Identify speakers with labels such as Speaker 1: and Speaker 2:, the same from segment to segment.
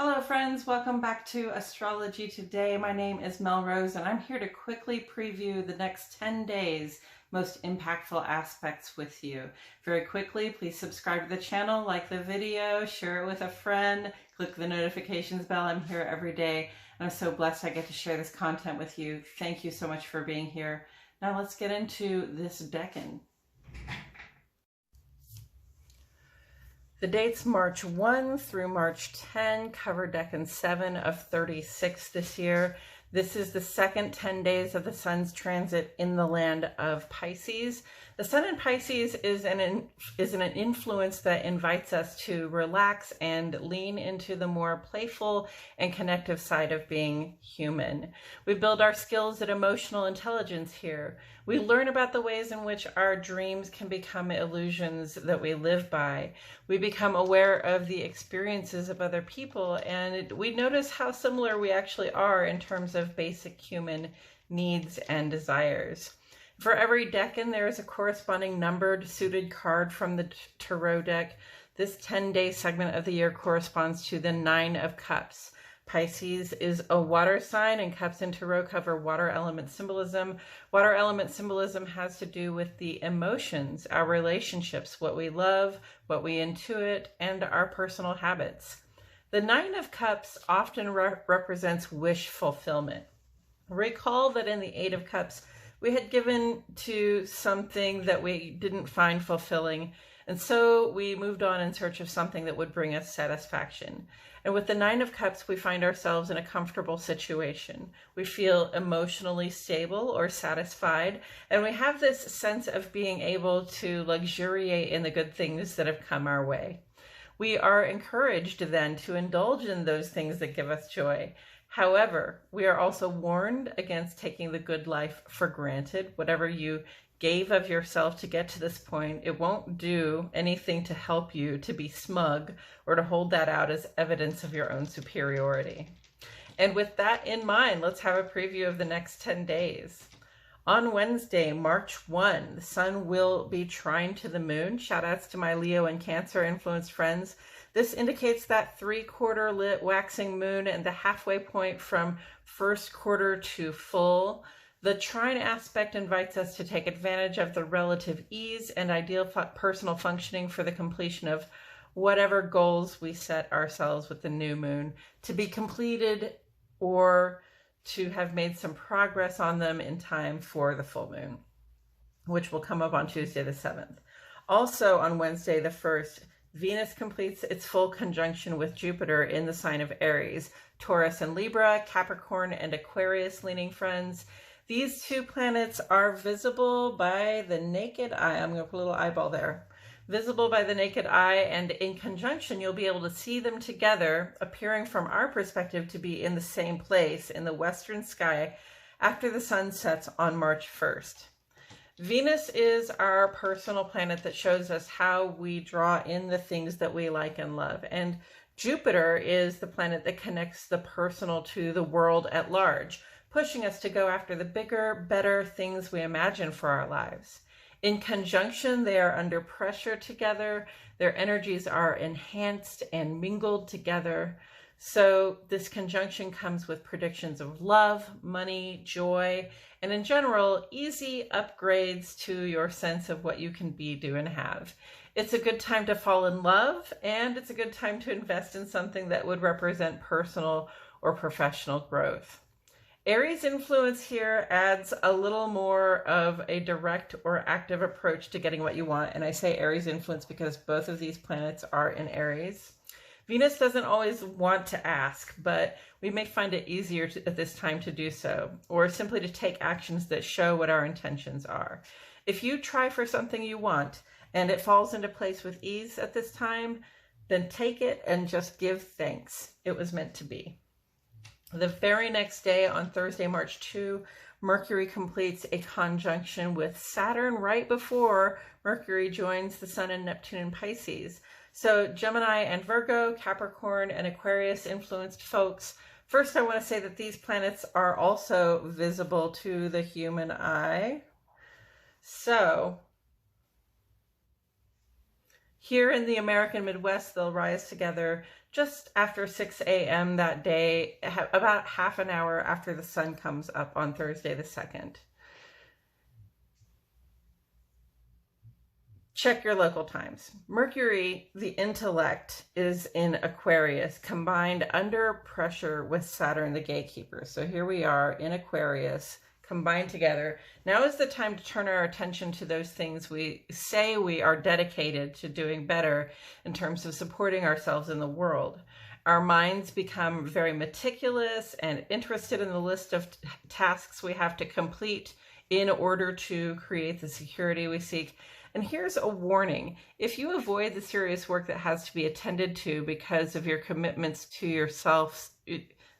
Speaker 1: Hello friends, welcome back to Astrology Today. My name is Melrose and I'm here to quickly preview the next 10 days most impactful aspects with you. Very quickly, please subscribe to the channel, like the video, share it with a friend, click the notifications bell. I'm here every day and I'm so blessed I get to share this content with you. Thank you so much for being here. Now let's get into this Decan. The dates March 1 through March 10 cover Decan 7 of 36 this year. This is the second 10 days of the sun's transit in the land of Pisces. The sun in Pisces is an influence that invites us to relax and lean into the more playful and connective side of being human. We build our skills at emotional intelligence here. We learn about the ways in which our dreams can become illusions that we live by. We become aware of the experiences of other people, and we notice how similar we actually are in terms of basic human needs and desires. For every decan, there is a corresponding numbered suited card from the tarot deck. This 10-day segment of the year corresponds to the 9 of Cups. Pisces is a water sign, and cups in tarot cover water element symbolism. Water element symbolism has to do with the emotions, our relationships, what we love, what we intuit, and our personal habits. The 9 of Cups often represents wish fulfillment. Recall that in the 8 of Cups, we had given to something that we didn't find fulfilling, and so we moved on in search of something that would bring us satisfaction. And with the 9 of Cups, we find ourselves in a comfortable situation. We feel emotionally stable or satisfied, and we have this sense of being able to luxuriate in the good things that have come our way. We are encouraged then to indulge in those things that give us joy. However, we are also warned against taking the good life for granted. Whatever you gave of yourself to get to this point, it won't do anything to help you to be smug or to hold that out as evidence of your own superiority. And with that in mind, let's have a preview of the next 10 days. On Wednesday, March 1, the sun will be trine to the moon. Shout outs to my Leo and Cancer influenced friends. This indicates that 3/4 lit waxing moon and the halfway point from first quarter to full. The trine aspect invites us to take advantage of the relative ease and ideal personal functioning for the completion of whatever goals we set ourselves with the new moon, to be completed or to have made some progress on them in time for the full moon, which will come up on Tuesday the 7th. Also on Wednesday the 1st, Venus completes its full conjunction with Jupiter in the sign of Aries. Taurus and Libra, Capricorn and Aquarius leaning friends. These two planets are visible by the naked eye. I'm going to put a little eyeball there. Visible by the naked eye, and in conjunction, you'll be able to see them together, appearing from our perspective to be in the same place in the western sky after the sun sets on March 1st. Venus is our personal planet that shows us how we draw in the things that we like and love. And Jupiter is the planet that connects the personal to the world at large, pushing us to go after the bigger, better things we imagine for our lives. In conjunction, they are under pressure together. Their energies are enhanced and mingled together. So this conjunction comes with predictions of love, money, joy, and in general, easy upgrades to your sense of what you can be, do, and have. It's a good time to fall in love, and it's a good time to invest in something that would represent personal or professional growth. Aries influence here adds a little more of a direct or active approach to getting what you want. And I say Aries influence because both of these planets are in Aries. Venus doesn't always want to ask, but we may find it easier at this time to do so, or simply to take actions that show what our intentions are. If you try for something you want and it falls into place with ease at this time, then take it and just give thanks. It was meant to be. The very next day, on Thursday, March 2, Mercury completes a conjunction with Saturn right before Mercury joins the Sun and Neptune in Pisces. So Gemini and Virgo, Capricorn and Aquarius influenced folks. First, I want to say that these planets are also visible to the human eye. So here in the American Midwest, they'll rise together just after 6 a.m. that day, about half an hour after the sun comes up on Thursday the 2nd. Check your local times. Mercury, the intellect, is in Aquarius, combined under pressure with Saturn, the gatekeeper. So here we are in Aquarius, combined together. Now is the time to turn our attention to those things we say we are dedicated to doing better in terms of supporting ourselves in the world. Our minds become very meticulous and interested in the list of tasks we have to complete in order to create the security we seek. And here's a warning. If you avoid the serious work that has to be attended to because of your commitments to yourself,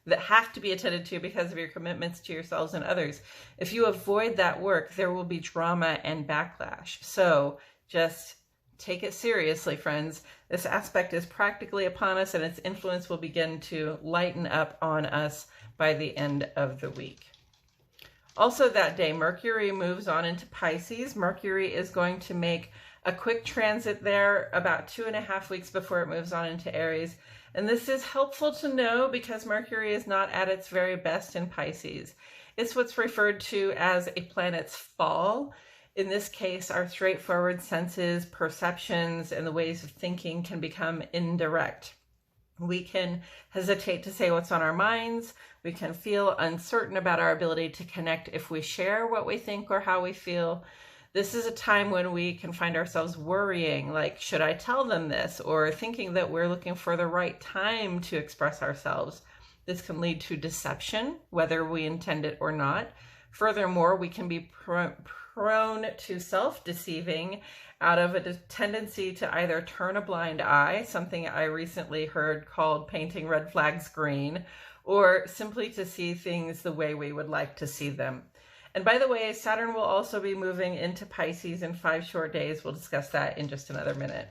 Speaker 1: that have to be attended to because of your commitments to yourselves and others, if you avoid that work, there will be drama and backlash. So just take it seriously, friends. This aspect is practically upon us, and its influence will begin to lighten up on us by the end of the week. Also that day, Mercury moves on into Pisces. Mercury is going to make a quick transit there about 2.5 weeks before it moves on into Aries. And this is helpful to know because Mercury is not at its very best in Pisces. It's what's referred to as a planet's fall. In this case, our straightforward senses, perceptions, and the ways of thinking can become indirect. We can hesitate to say what's on our minds. We can feel uncertain about our ability to connect if we share what we think or how we feel. This is a time when we can find ourselves worrying, like, should I tell them this? Or thinking that we're looking for the right time to express ourselves. This can lead to deception, whether we intend it or not. Furthermore, we can be prone to self-deceiving out of a tendency to either turn a blind eye, something I recently heard called painting red flags green, or simply to see things the way we would like to see them. And by the way, Saturn will also be moving into Pisces in 5 short days. We'll discuss that in just another minute.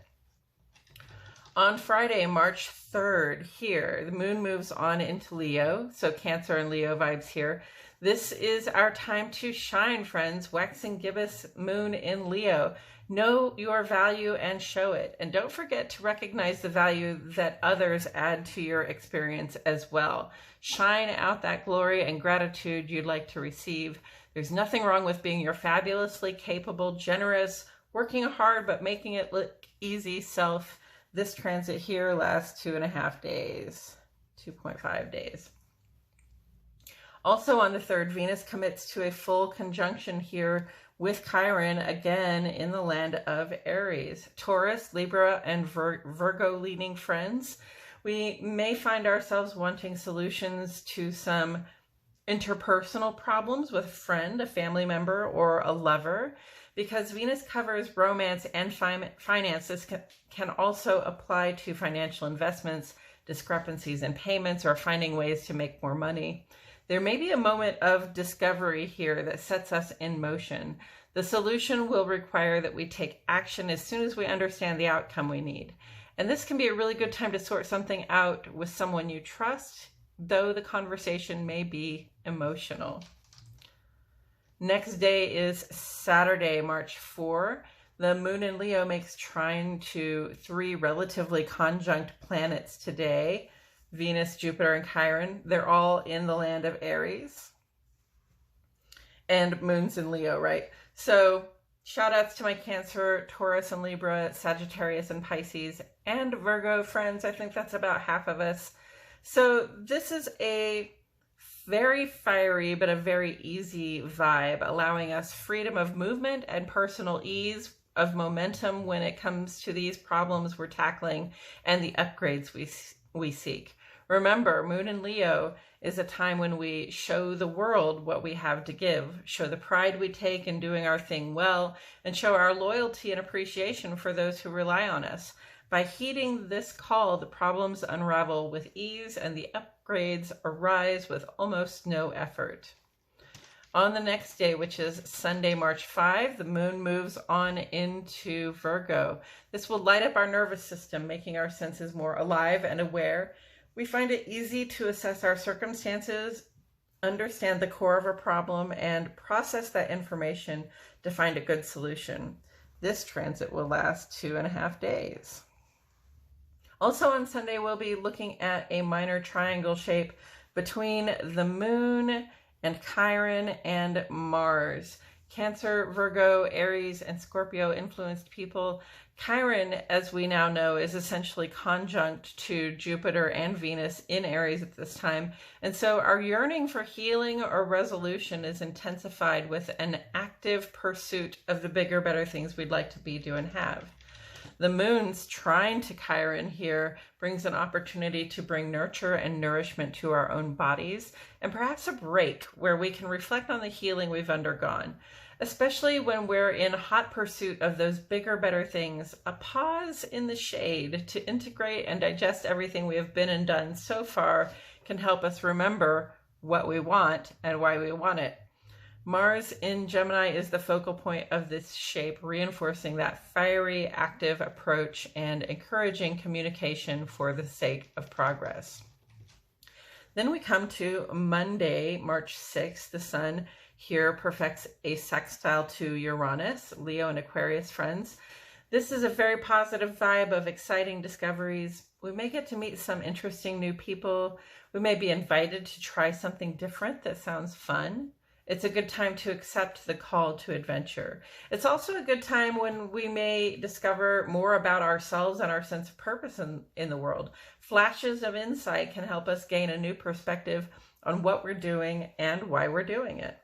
Speaker 1: On Friday, March 3rd, here, the moon moves on into Leo, so Cancer and Leo vibes here. This is our time to shine, friends. Waxing gibbous moon in Leo. Know your value and show it. And don't forget to recognize the value that others add to your experience as well. Shine out that glory and gratitude you'd like to receive. There's nothing wrong with being your fabulously capable, generous, working hard, but making it look easy self. This transit here lasts 2.5 days, 2.5 days. Also on the 3rd, Venus commits to a full conjunction here with Chiron, again in the land of Aries. Taurus, Libra, and Virgo leading friends. We may find ourselves wanting solutions to some interpersonal problems with a friend, a family member, or a lover. Because Venus covers romance and finances, can also apply to financial investments, discrepancies in payments, or finding ways to make more money. There may be a moment of discovery here that sets us in motion. The solution will require that we take action as soon as we understand the outcome we need. And this can be a really good time to sort something out with someone you trust, though the conversation may be emotional. Next day is Saturday, March 4. The moon in Leo makes trine to 3 relatively conjunct planets today. Venus, Jupiter, and Chiron. They're all in the land of Aries. And moon's in Leo, right? So shout outs to my Cancer, Taurus, and Libra, Sagittarius, and Pisces, and Virgo friends. I think that's about half of us. So this is a very fiery, but a very easy vibe, allowing us freedom of movement and personal ease of momentum when it comes to these problems we're tackling and the upgrades we seek. Remember, Moon in Leo is a time when we show the world what we have to give, show the pride we take in doing our thing well, and show our loyalty and appreciation for those who rely on us. By heeding this call, the problems unravel with ease and the upgrades arise with almost no effort. On the next day, which is Sunday, March 5, the moon moves on into Virgo. This will light up our nervous system, making our senses more alive and aware. We find it easy to assess our circumstances, understand the core of a problem, and process that information to find a good solution. This transit will last 2.5 days. Also on Sunday, we'll be looking at a minor triangle shape between the moon and Chiron and Mars. Cancer, Virgo, Aries, and Scorpio influenced people. Chiron, as we now know, is essentially conjunct to Jupiter and Venus in Aries at this time. And so our yearning for healing or resolution is intensified with an active pursuit of the bigger, better things we'd like to be, do, and have. The moon's trine to Chiron here brings an opportunity to bring nurture and nourishment to our own bodies, and perhaps a break where we can reflect on the healing we've undergone. Especially when we're in hot pursuit of those bigger, better things, a pause in the shade to integrate and digest everything we have been and done so far can help us remember what we want and why we want it. Mars in Gemini is the focal point of this shape, reinforcing that fiery, active approach and encouraging communication for the sake of progress. Then we come to Monday, March 6th. The Sun here perfects a sextile to Uranus, Leo and Aquarius friends. This is a very positive vibe of exciting discoveries. We may get to meet some interesting new people. We may be invited to try something different that sounds fun. It's a good time to accept the call to adventure. It's also a good time when we may discover more about ourselves and our sense of purpose in the world. Flashes of insight can help us gain a new perspective on what we're doing and why we're doing it.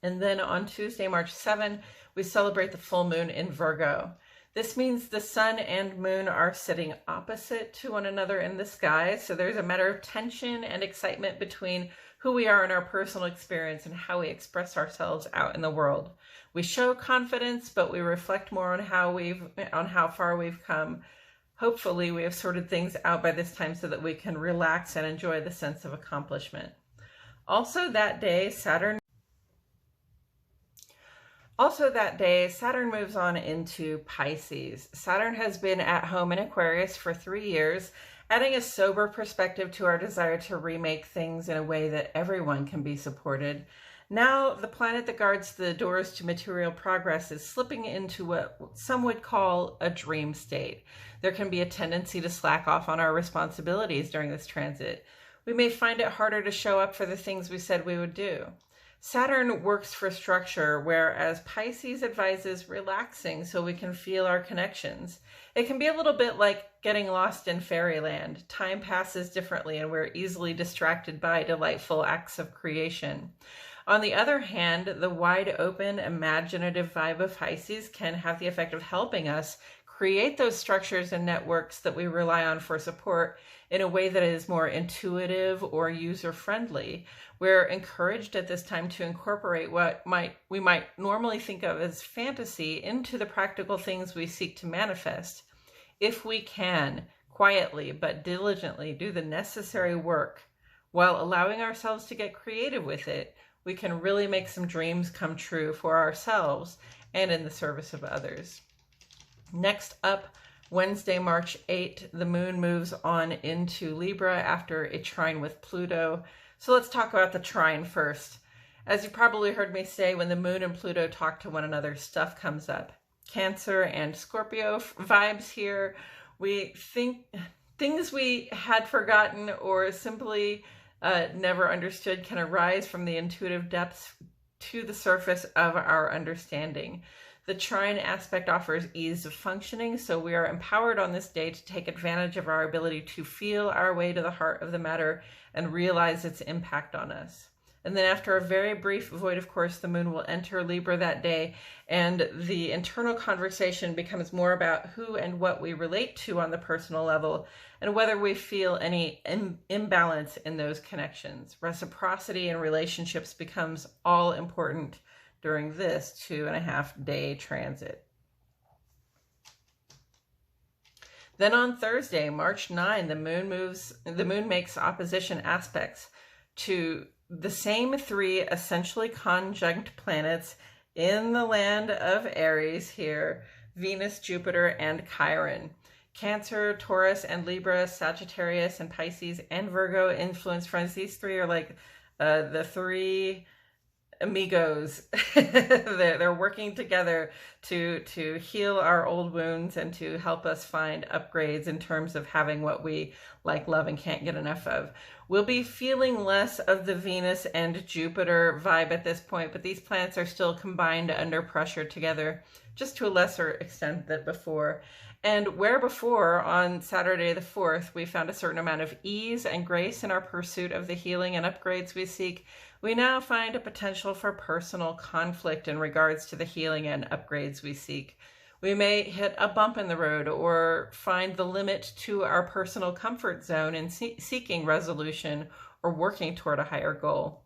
Speaker 1: And then on Tuesday, March 7, we celebrate the full moon in Virgo. This means the sun and moon are sitting opposite to one another in the sky. So there's a matter of tension and excitement between who we are in our personal experience and how we express ourselves out in the world. We show confidence, but we reflect more on how far we've come. Hopefully we have sorted things out by this time so that we can relax and enjoy the sense of accomplishment. Also that day, Saturn moves on into Pisces. Saturn has been at home in Aquarius for 3 years, adding a sober perspective to our desire to remake things in a way that everyone can be supported. Now, the planet that guards the doors to material progress is slipping into what some would call a dream state. There can be a tendency to slack off on our responsibilities during this transit. We may find it harder to show up for the things we said we would do. Saturn works for structure, whereas Pisces advises relaxing so we can feel our connections. It can be a little bit like getting lost in fairyland. Time passes differently and we're easily distracted by delightful acts of creation. On the other hand, the wide open, imaginative vibe of Pisces can have the effect of helping us create those structures and networks that we rely on for support in a way that is more intuitive or user-friendly. We're encouraged at this time to incorporate what we might normally think of as fantasy into the practical things we seek to manifest. If we can, quietly but diligently do the necessary work while allowing ourselves to get creative with it, we can really make some dreams come true for ourselves and in the service of others. Next up, Wednesday, March 8th, the moon moves on into Libra after a trine with Pluto. So let's talk about the trine first. As you probably heard me say, when the moon and Pluto talk to one another, stuff comes up. Cancer and Scorpio vibes here. We think things we had forgotten or simply never understood can arise from the intuitive depths to the surface of our understanding. The trine aspect offers ease of functioning, so we are empowered on this day to take advantage of our ability to feel our way to the heart of the matter and realize its impact on us. And then after a very brief void of course, the moon will enter Libra that day, and the internal conversation becomes more about who and what we relate to on the personal level, and whether we feel any imbalance in those connections. Reciprocity in relationships becomes all important during this 2.5-day transit. Then on Thursday, March 9, the moon makes opposition aspects to the same 3 essentially conjunct planets in the land of Aries here: Venus, Jupiter, and Chiron. Cancer, Taurus, and Libra, Sagittarius, and Pisces, and Virgo influence friends. These 3 are like the 3 amigos. They're working together to heal our old wounds and to help us find upgrades in terms of having what we like, love, and can't get enough of. We'll be feeling less of the Venus and Jupiter vibe at this point, but these planets are still combined under pressure together, just to a lesser extent than before. And where before, on Saturday the 4th, we found a certain amount of ease and grace in our pursuit of the healing and upgrades we seek, we now find a potential for personal conflict in regards to the healing and upgrades we seek. We may hit a bump in the road or find the limit to our personal comfort zone in seeking resolution or working toward a higher goal.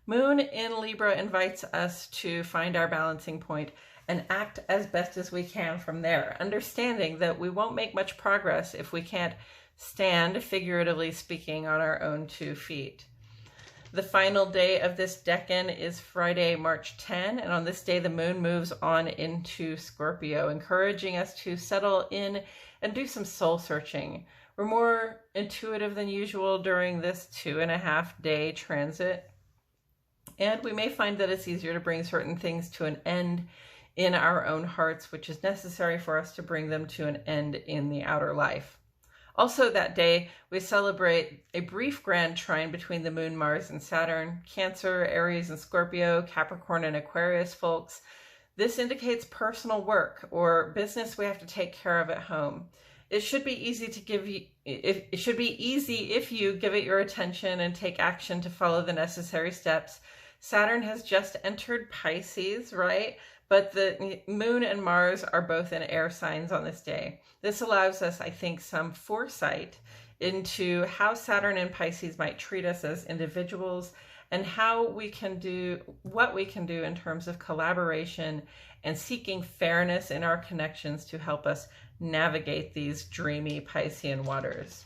Speaker 1: Moon in Libra invites us to find our balancing point and act as best as we can from there, understanding that we won't make much progress if we can't stand, figuratively speaking, on our own 2 feet. The final day of this decan is Friday, March 10, and on this day the moon moves on into Scorpio, encouraging us to settle in and do some soul searching. We're more intuitive than usual during this 2.5-day transit, and we may find that it's easier to bring certain things to an end in our own hearts, which is necessary for us to bring them to an end in the outer life. Also that day, we celebrate a brief grand trine between the moon, Mars, and Saturn, Cancer, Aries, and Scorpio, Capricorn, and Aquarius folks. This indicates personal work or business we have to take care of at home. It should be easy to give you, it should be easy if you give it your attention and take action to follow the necessary steps. Saturn has just entered Pisces, right? But the moon and Mars are both in air signs on this day. This allows us, I think, some foresight into how Saturn and Pisces might treat us as individuals and how we can do what we can do in terms of collaboration and seeking fairness in our connections to help us navigate these dreamy Piscean waters.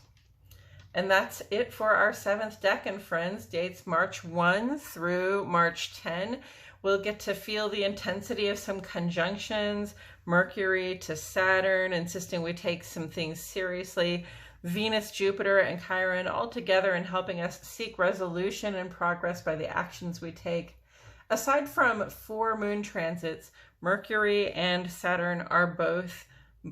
Speaker 1: And that's it for our 7th decan, friends. Dates March 1 through March 10. We'll get to feel the intensity of some conjunctions, Mercury to Saturn, insisting we take some things seriously, Venus, Jupiter, and Chiron all together in helping us seek resolution and progress by the actions we take. Aside from 4 moon transits, Mercury and Saturn are both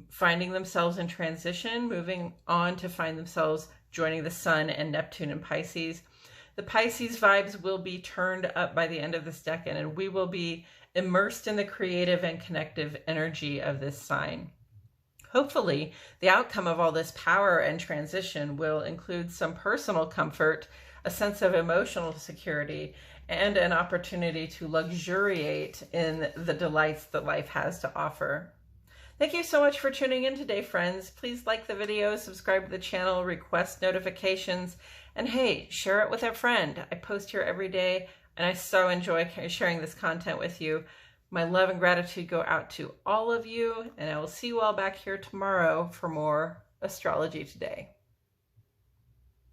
Speaker 1: finding themselves in transition, moving on to find themselves joining the Sun and Neptune in Pisces. The Pisces vibes will be turned up by the end of this decan, and we will be immersed in the creative and connective energy of this sign. Hopefully, the outcome of all this power and transition will include some personal comfort, a sense of emotional security, and an opportunity to luxuriate in the delights that life has to offer. Thank you so much for tuning in today, friends. Please like the video, subscribe to the channel, request notifications, and hey, share it with a friend. I post here every day, and I so enjoy sharing this content with you. My love and gratitude go out to all of you, and I will see you all back here tomorrow for more Astrology Today.